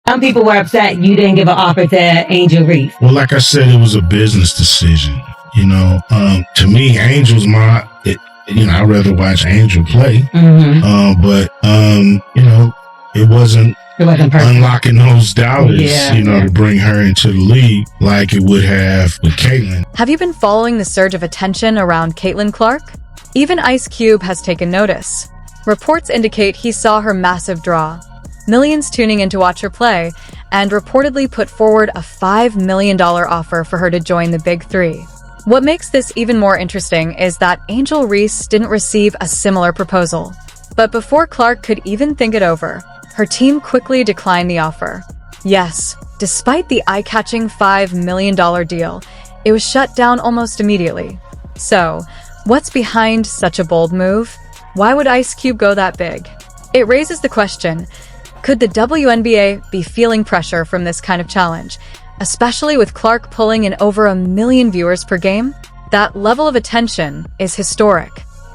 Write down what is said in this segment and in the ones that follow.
Some people were upset you didn't give an offer to Angel Reese. Well, like I said, it was a business decision. To me, Angel's I'd rather watch Angel play. But it wasn't perfect. Unlocking those dollars, to bring her into the league like it would have with Caitlin. Have you been following the surge of attention around Caitlin Clark? Even Ice Cube has taken notice. Reports indicate he saw her massive draw, millions tuning in to watch her play, and reportedly put forward a $5 million offer for her to join the Big Three. What makes this even more interesting is that Angel Reese didn't receive a similar proposal. But before Clark could even think it over, her team quickly declined the offer. Yes, despite the eye-catching $5 million deal, it was shut down almost immediately. So, what's behind such a bold move? Why would Ice Cube go that big? It raises the question, could the WNBA be feeling pressure from this kind of challenge, especially with Clark pulling in over 1 million viewers per game? That level of attention is historic.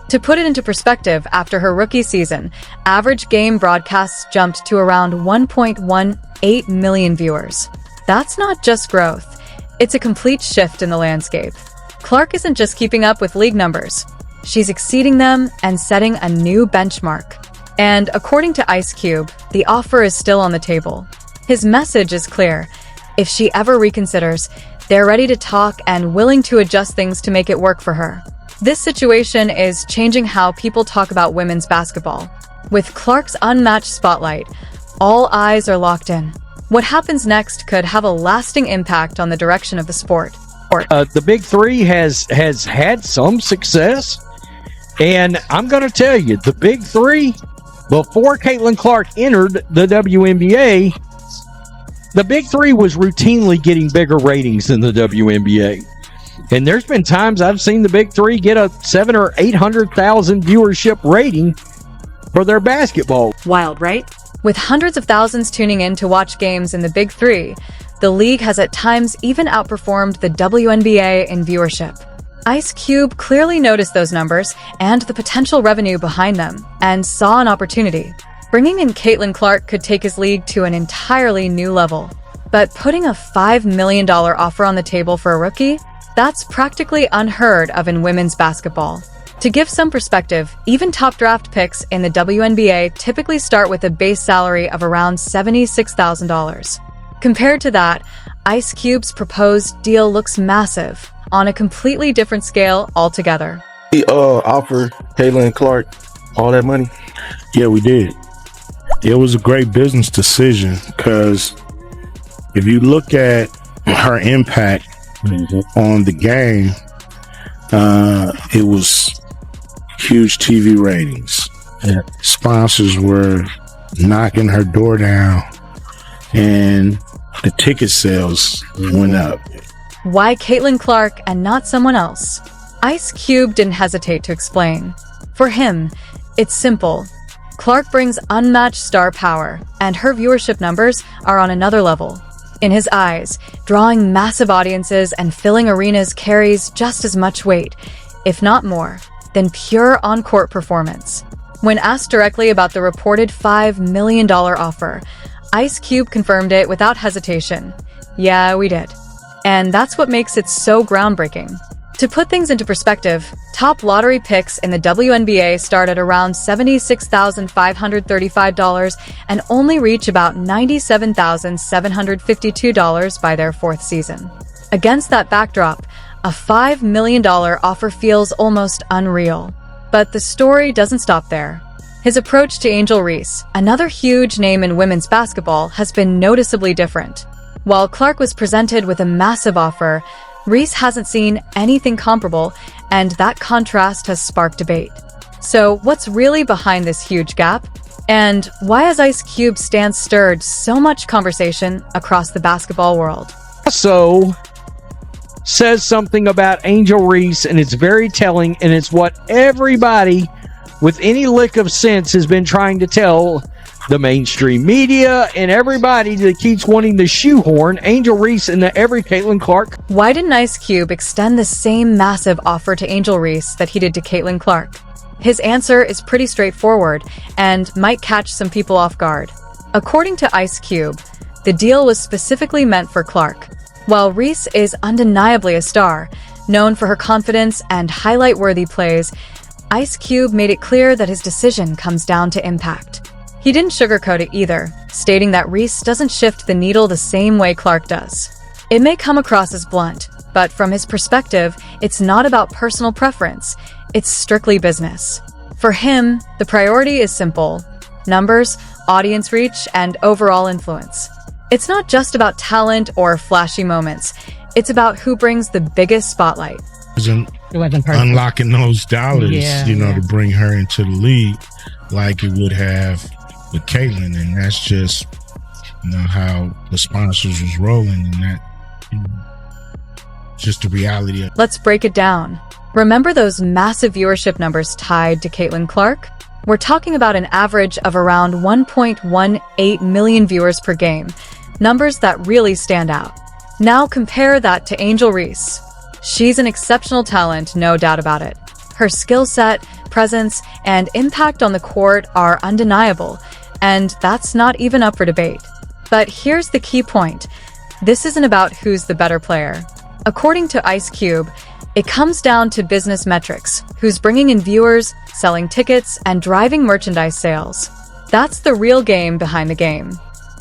To put it into perspective, after her rookie season, average game broadcasts jumped to around 1.18 million viewers. That's not just growth, it's a complete shift in the landscape. Clark isn't just keeping up with league numbers, she's exceeding them and setting a new benchmark. And according to Ice Cube, the offer is still on the table. His message is clear. If she ever reconsiders, they're ready to talk and willing to adjust things to make it work for her. This situation is changing how people talk about women's basketball. With Clark's unmatched spotlight, all eyes are locked in. What happens next could have a lasting impact on the direction of the sport. The Big Three has had some success, and I'm going to tell you, the Big Three, before Caitlin Clark entered the WNBA, the Big Three was routinely getting bigger ratings than the WNBA. And there's been times I've seen the Big Three get a 700,000 or 800,000 viewership rating for their basketball. Wild, right? With hundreds of thousands tuning in to watch games in the Big Three, the league has at times even outperformed the WNBA in viewership. Ice Cube clearly noticed those numbers and the potential revenue behind them, and saw an opportunity. Bringing in Caitlin Clark could take his league to an entirely new level. But putting a $5 million offer on the table for a rookie? That's practically unheard of in women's basketball. To give some perspective, even top draft picks in the WNBA typically start with a base salary of around $76,000. Compared to that, Ice Cube's proposed deal looks massive, on a completely different scale altogether. He offered Caitlin Clark all that money? Yeah, we did. It was a great business decision because if you look at her impact on the game, it was huge TV ratings. Yeah. Sponsors were knocking her door down, and the ticket sales went up. Why Caitlin Clark and not someone else? Ice Cube didn't hesitate to explain. For him, it's simple. Clark brings unmatched star power, and her viewership numbers are on another level. In his eyes, drawing massive audiences and filling arenas carries just as much weight, if not more, than pure on-court performance. When asked directly about the reported $5 million offer, Ice Cube confirmed it without hesitation. Yeah, we did. And that's what makes it so groundbreaking. To put things into perspective, top lottery picks in the WNBA start at around $76,535 and only reach about $97,752 by their fourth season. Against that backdrop, a $5 million offer feels almost unreal. But the story doesn't stop there. His approach to Angel Reese, another huge name in women's basketball, has been noticeably different. While Clark was presented with a massive offer, Reese hasn't seen anything comparable, and that contrast has sparked debate. So, what's really behind this huge gap? And why has Ice Cube's stance stirred so much conversation across the basketball world? Also says something about Angel Reese, and it's very telling, and it's what everybody with any lick of sense has been trying to tell the mainstream media and everybody that keeps wanting to shoehorn Angel Reese into every Caitlin Clark. Why didn't Ice Cube extend the same massive offer to Angel Reese that he did to Caitlin Clark? His answer is pretty straightforward and might catch some people off guard. According to Ice Cube, The deal was specifically meant for Clark. While Reese is undeniably a star, known for her confidence and highlight-worthy plays, Ice Cube made it clear that his decision comes down to impact. He didn't sugarcoat it either, stating that Reese doesn't shift the needle the same way Clark does. It may come across as blunt, but from his perspective, it's not about personal preference, it's strictly business. For him, the priority is simple: numbers, audience reach, and overall influence. It's not just about talent or flashy moments, it's about who brings the biggest spotlight. It wasn't perfect. Unlocking those dollars, Yeah, to bring her into the league like it would have with Caitlyn. And that's just, how the sponsors was rolling, and that, just the reality of. Let's break it down. Remember those massive viewership numbers tied to Caitlin Clark? We're talking about an average of around 1.18 million viewers per game, numbers that really stand out. Now compare that to Angel Reese. She's an exceptional talent, no doubt about it. Her skill set, presence, and impact on the court are undeniable, and that's not even up for debate. But here's the key point. This isn't about who's the better player. According to Ice Cube, it comes down to business metrics: who's bringing in viewers, selling tickets, and driving merchandise sales. That's the real game behind the game.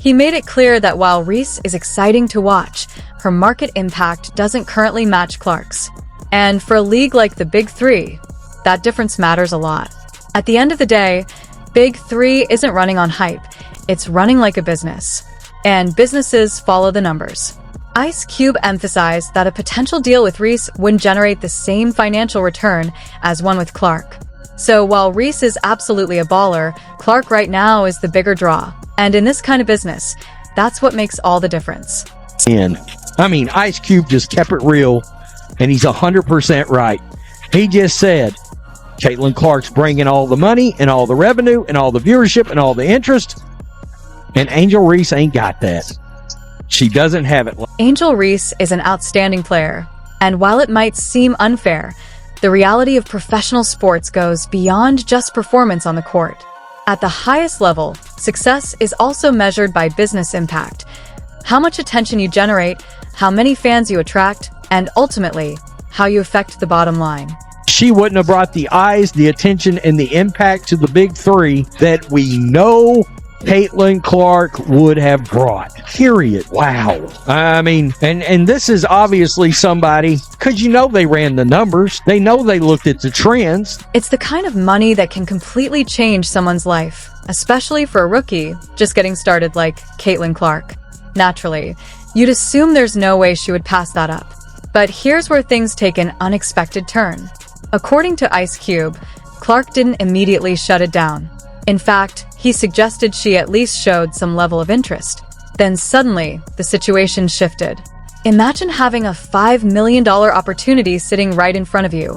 He made it clear that while Reese is exciting to watch, her market impact doesn't currently match Clark's. And for a league like the Big Three, that difference matters a lot. At the end of the day, Big Three isn't running on hype, it's running like a business. And businesses follow the numbers. Ice Cube emphasized that a potential deal with Reese wouldn't generate the same financial return as one with Clark. So while Reese is absolutely a baller, Clark right now is the bigger draw. And in this kind of business, that's what makes all the difference. Ice Cube just kept it real, and he's 100% right. He just said, Caitlin Clark's bringing all the money and all the revenue and all the viewership and all the interest, and Angel Reese ain't got that. She doesn't have it. Angel Reese is an outstanding player, and while it might seem unfair, the reality of professional sports goes beyond just performance on the court. At the highest level, success is also measured by business impact. How much attention you generate, how many fans you attract, and ultimately, how you affect the bottom line. She wouldn't have brought the eyes, the attention, and the impact to the Big Three that we know Caitlin Clark would have brought. Period. Wow. And this is obviously somebody, because they ran the numbers. They know they looked at the trends. It's the kind of money that can completely change someone's life, especially for a rookie just getting started like Caitlin Clark. Naturally, you'd assume there's no way she would pass that up. But here's where things take an unexpected turn. According to Ice Cube, Clark didn't immediately shut it down. In fact, he suggested she at least showed some level of interest. Then suddenly, the situation shifted. Imagine having a $5 million opportunity sitting right in front of you,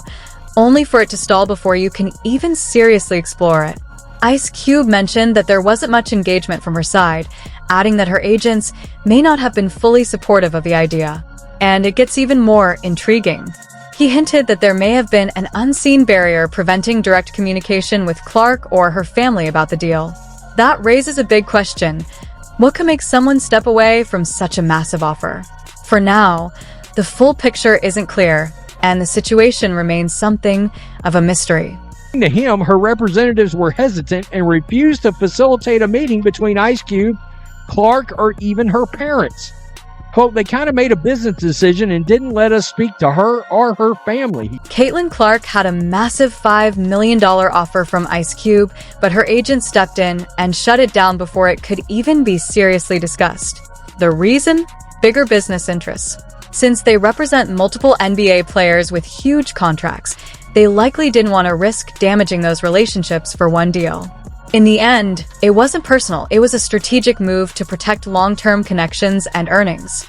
only for it to stall before you can even seriously explore it. Ice Cube mentioned that there wasn't much engagement from her side, adding that her agents may not have been fully supportive of the idea. And it gets even more intriguing. He hinted that there may have been an unseen barrier preventing direct communication with Clark or her family about the deal. That raises a big question. What could make someone step away from such a massive offer? For now, the full picture isn't clear, and the situation remains something of a mystery. To him, her representatives were hesitant and refused to facilitate a meeting between Ice Cube, Clark, or even her parents. Quote, they kind of made a business decision and didn't let us speak to her or her family. Caitlin Clark had a massive $5 million offer from Ice Cube, but her agent stepped in and shut it down before it could even be seriously discussed. The reason? Bigger business interests. Since they represent multiple NBA players with huge contracts, they likely didn't want to risk damaging those relationships for one deal. In the end, it wasn't personal, it was a strategic move to protect long-term connections and earnings.